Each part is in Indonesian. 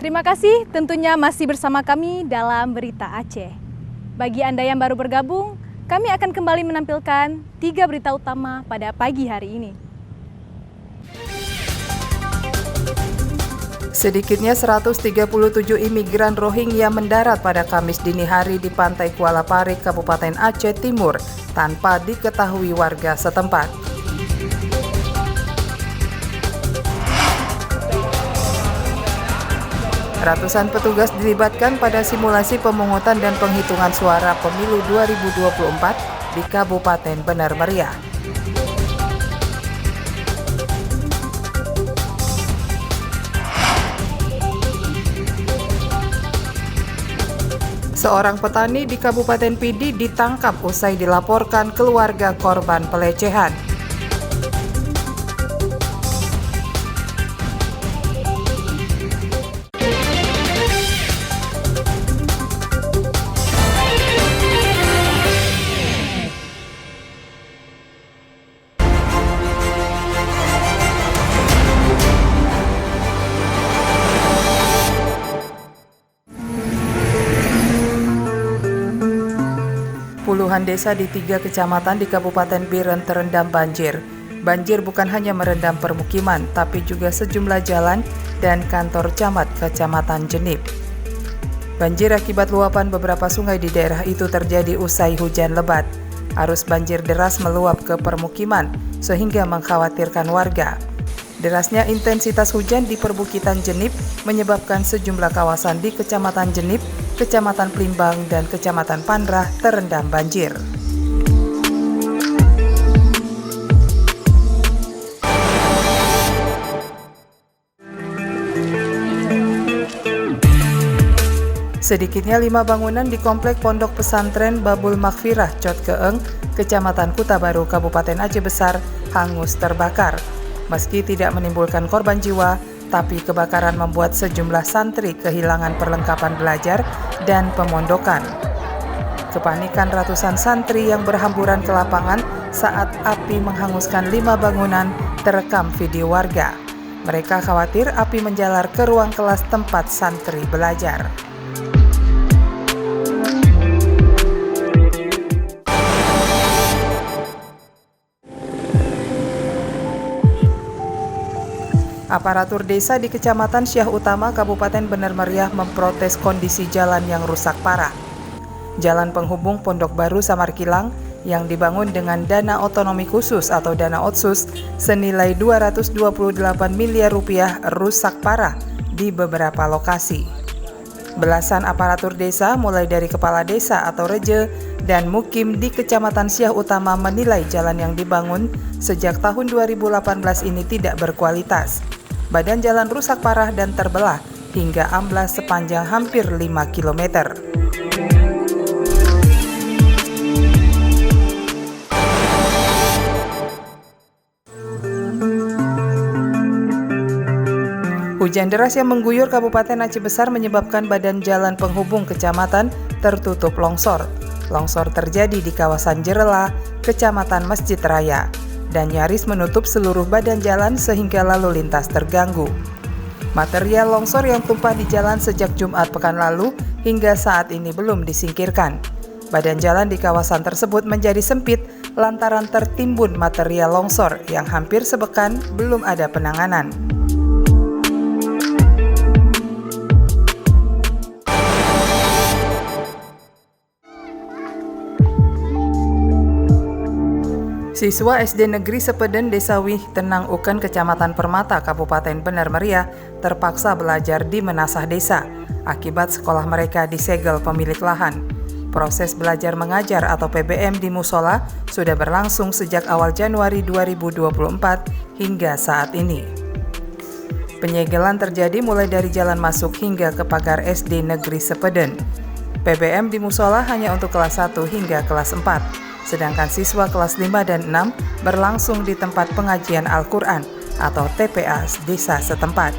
Terima kasih tentunya masih bersama kami dalam Berita Aceh. Bagi Anda yang baru bergabung, kami akan kembali menampilkan 3 berita utama pada pagi hari ini. Sedikitnya 137 imigran Rohingya mendarat pada Kamis dini hari di pantai Kuala Parik, Kabupaten Aceh Timur, tanpa diketahui warga setempat. Ratusan petugas dilibatkan pada simulasi pemungutan dan penghitungan suara pemilu 2024 di Kabupaten Benar Meriah. Seorang petani di Kabupaten Pidi ditangkap usai dilaporkan keluarga korban pelecehan. Puluhan desa di 3 kecamatan di Kabupaten Biren terendam banjir. Banjir bukan hanya merendam permukiman, tapi juga sejumlah jalan dan kantor camat Kecamatan Jenip. Banjir akibat luapan beberapa sungai di daerah itu terjadi usai hujan lebat. Arus banjir deras meluap ke permukiman, sehingga mengkhawatirkan warga. Derasnya intensitas hujan di perbukitan Jenip menyebabkan sejumlah kawasan di Kecamatan Jenip, Kecamatan Plimbang, dan Kecamatan Pandrah terendam banjir. Sedikitnya 5 bangunan di Komplek Pondok Pesantren Babul Maghfirah Cot Keeng, Kecamatan Kuta Baru, Kabupaten Aceh Besar, hangus terbakar. Meski tidak menimbulkan korban jiwa, tapi kebakaran membuat sejumlah santri kehilangan perlengkapan belajar dan pemondokan. Kepanikan ratusan santri yang berhamburan ke lapangan saat api menghanguskan 5 bangunan terekam video warga. Mereka khawatir api menjalar ke ruang kelas tempat santri belajar. Aparatur desa di Kecamatan Syah Utama, Kabupaten Benar Meriah memprotes kondisi jalan yang rusak parah. Jalan penghubung Pondok Baru Samarkilang yang dibangun dengan dana otonomi khusus atau dana otsus senilai 228 miliar rupiah rusak parah di beberapa lokasi. Belasan aparatur desa mulai dari kepala desa atau reje dan mukim di Kecamatan Syah Utama menilai jalan yang dibangun sejak tahun 2018 ini tidak berkualitas. Badan jalan rusak parah dan terbelah hingga amblas sepanjang hampir 5 km. Hujan deras yang mengguyur Kabupaten Aceh Besar menyebabkan badan jalan penghubung kecamatan tertutup longsor. Longsor terjadi di kawasan Jerela, Kecamatan Masjid Raya, dan nyaris menutup seluruh badan jalan sehingga lalu lintas terganggu. Material longsor yang tumpah di jalan sejak Jumat pekan lalu hingga saat ini belum disingkirkan. Badan jalan di kawasan tersebut menjadi sempit lantaran tertimbun material longsor yang hampir sepekan belum ada penanganan. Siswa SD Negeri Sepeden Desa Wih Tenang Uken, Kecamatan Permata, Kabupaten Benar Meriah terpaksa belajar di menasah desa akibat sekolah mereka disegel pemilik lahan. Proses belajar mengajar atau PBM di musola sudah berlangsung sejak awal Januari 2024 hingga saat ini. Penyegelan terjadi mulai dari jalan masuk hingga ke pagar SD Negeri Sepeden. PBM di musola hanya untuk kelas 1 hingga kelas 4. Sedangkan siswa kelas 5 dan 6 berlangsung di tempat pengajian Al-Quran atau TPA desa setempat.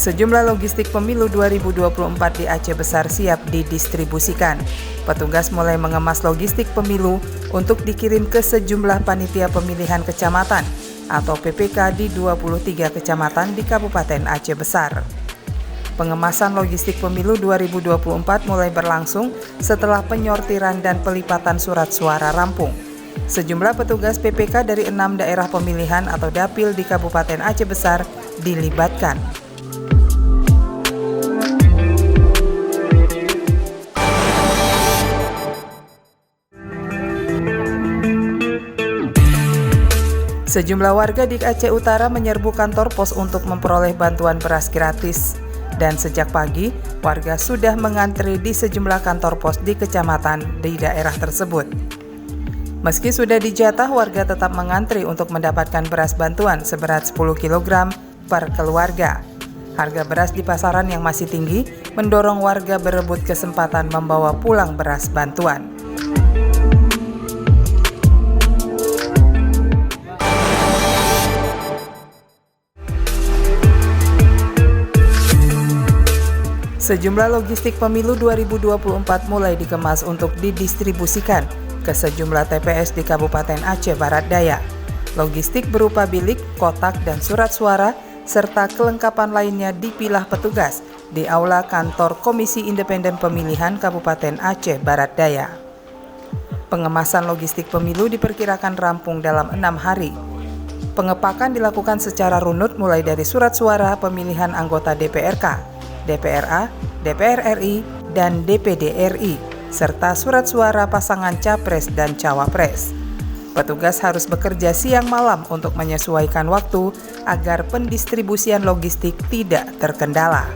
Sejumlah logistik pemilu 2024 di Aceh Besar siap didistribusikan. Petugas mulai mengemas logistik pemilu untuk dikirim ke sejumlah panitia pemilihan kecamatan atau PPK di 23 kecamatan di Kabupaten Aceh Besar. Pengemasan logistik pemilu 2024 mulai berlangsung setelah penyortiran dan pelipatan surat suara rampung. Sejumlah petugas PPK dari 6 daerah pemilihan atau dapil di Kabupaten Aceh Besar dilibatkan. Sejumlah warga di Aceh Utara menyerbu kantor pos untuk memperoleh bantuan beras gratis. Dan sejak pagi, warga sudah mengantri di sejumlah kantor pos di kecamatan di daerah tersebut. Meski sudah dijatah, warga tetap mengantri untuk mendapatkan beras bantuan seberat 10 kg per keluarga. Harga beras di pasaran yang masih tinggi mendorong warga berebut kesempatan membawa pulang beras bantuan. Sejumlah logistik pemilu 2024 mulai dikemas untuk didistribusikan ke sejumlah TPS di Kabupaten Aceh Barat Daya. Logistik berupa bilik, kotak, dan surat suara, serta kelengkapan lainnya dipilah petugas di aula kantor Komisi Independen Pemilihan Kabupaten Aceh Barat Daya. Pengemasan logistik pemilu diperkirakan rampung dalam 6 hari. Pengepakan dilakukan secara runut mulai dari surat suara pemilihan anggota DPRK, DPRA, DPR RI, dan DPD RI, serta surat suara pasangan Capres dan Cawapres. Petugas harus bekerja siang malam untuk menyesuaikan waktu agar pendistribusian logistik tidak terkendala.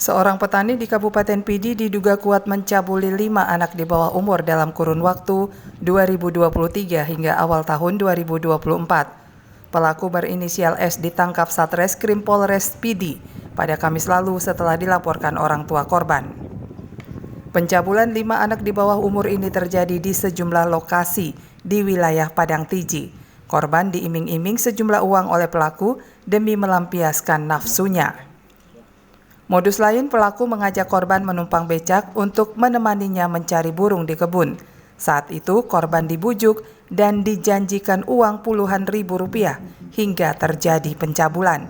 Seorang petani di Kabupaten Pidi diduga kuat mencabuli 5 anak di bawah umur dalam kurun waktu 2023 hingga awal tahun 2024. Pelaku berinisial S ditangkap Satreskrim Polres Pidi pada Kamis lalu setelah dilaporkan orang tua korban. Pencabulan 5 anak di bawah umur ini terjadi di sejumlah lokasi di wilayah Padang Tiji. Korban diiming-iming sejumlah uang oleh pelaku demi melampiaskan nafsunya. Modus lain, pelaku mengajak korban menumpang becak untuk menemaninya mencari burung di kebun. Saat itu korban dibujuk dan dijanjikan uang puluhan ribu rupiah hingga terjadi pencabulan.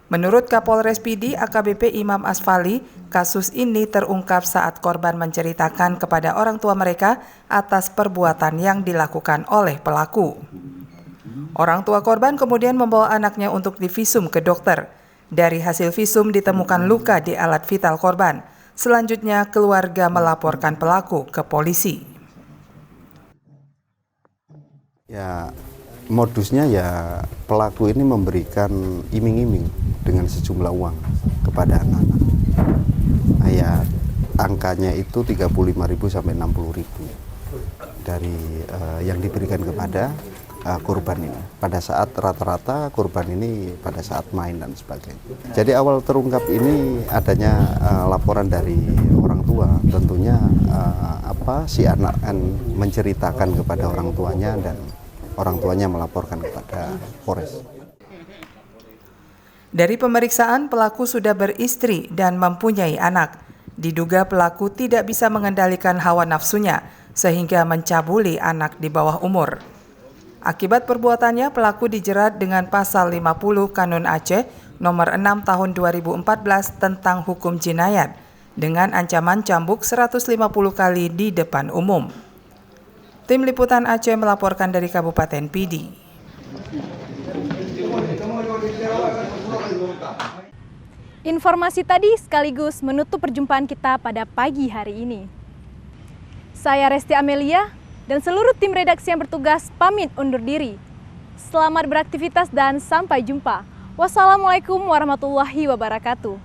Menurut Kapolres Pidi AKBP Imam Asfali, kasus ini terungkap saat korban menceritakan kepada orang tua mereka atas perbuatan yang dilakukan oleh pelaku. Orang tua korban kemudian membawa anaknya untuk divisum ke dokter. Dari hasil visum ditemukan luka di alat vital korban. Selanjutnya keluarga melaporkan pelaku ke polisi. Ya, modusnya ya pelaku ini memberikan iming-iming dengan sejumlah uang kepada anak-anak. Ya, angkanya itu 35.000 sampai 60.000 dari yang diberikan kepada korban ini. Pada saat rata-rata korban ini pada saat main dan sebagainya. Jadi awal terungkap ini adanya laporan dari orang tua. Tentunya si anak menceritakan kepada orang tuanya dan orang tuanya melaporkan kepada Polres. Dari pemeriksaan, pelaku sudah beristri dan mempunyai anak. Diduga pelaku tidak bisa mengendalikan hawa nafsunya sehingga mencabuli anak di bawah umur. Akibat perbuatannya, pelaku dijerat dengan pasal 50 Kanun Aceh nomor 6 tahun 2014 tentang hukum jinayat dengan ancaman cambuk 150 kali di depan umum. Tim Liputan Aceh melaporkan dari Kabupaten Pidi. Informasi tadi sekaligus menutup perjumpaan kita pada pagi hari ini. Saya Resti Amelia dan seluruh tim redaksi yang bertugas pamit undur diri. Selamat beraktivitas dan sampai jumpa. Wassalamualaikum warahmatullahi wabarakatuh.